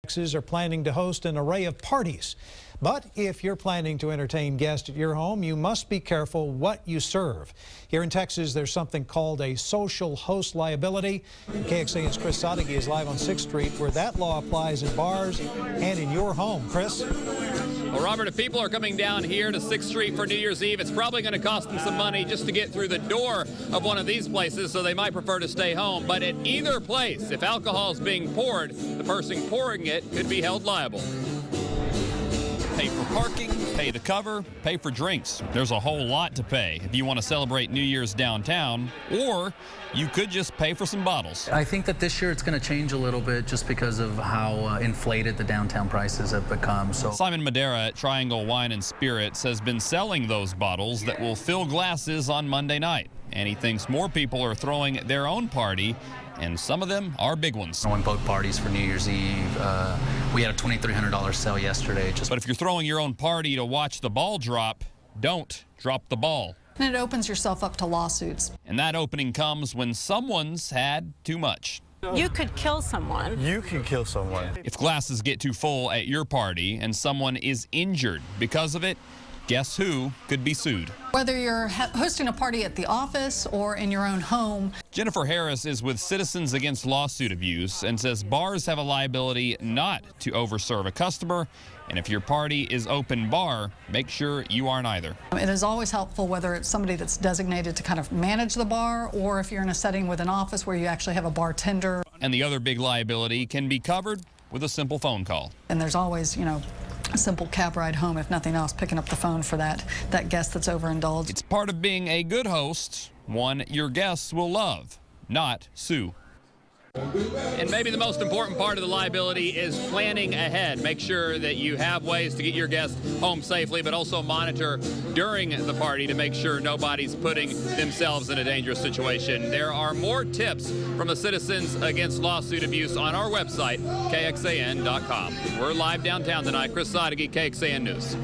Are planning to host an array of parties. But if you're planning to entertain guests at your home, you must be careful what you serve. Here in Texas, there's something called a social host liability. KXAN's Chris Sadeghi is live on 6th Street, where that law applies in bars and in your home. Chris? Well, Robert, if people are coming down here to 6th Street for New Year's Eve, it's probably going to cost them some money just to get through the door of one of these places, so they might prefer to stay home. But at either place, if alcohol is being poured, the person pouring it could be held liable. Pay for parking, pay the cover, pay for drinks. There's a whole lot to pay if you want to celebrate New Year's downtown, or you could just pay for some bottles. I think that this year it's going to change a little bit just because of how inflated the downtown prices have become. So Simon Madera at Triangle Wine and Spirits has been selling those bottles that will fill glasses on Monday night. And he thinks more people are throwing their own party, and some of them are big ones. Throwing boat parties for New Year's Eve. We had a $2,300 sale yesterday. But if you're throwing your own party to watch the ball drop, don't drop the ball. And it opens yourself up to lawsuits. And that opening comes when someone's had too much. You could kill someone. You can kill someone. If glasses get too full at your party and someone is injured because of it, guess who could be sued? Whether you're hosting a party at the office or in your own home. Jennifer Harris is with Citizens Against Lawsuit Abuse and says bars have a liability not to overserve a customer. And if your party is open bar, make sure you aren't either. It is always helpful whether it's somebody that's designated to kind of manage the bar, or if you're in a setting with an office where you actually have a bartender. And the other big liability can be covered with a simple phone call. And there's always, a simple cab ride home, if nothing else, picking up the phone for that guest that's overindulged. It's part of being a good host, one your guests will love, not sue. And maybe the most important part of the liability is planning ahead. Make sure that you have ways to get your guests home safely, but also monitor during the party to make sure nobody's putting themselves in a dangerous situation. There are more tips from the Citizens Against Lawsuit Abuse on our website, KXAN.com. We're live downtown tonight. Chris Sadeghi, KXAN News.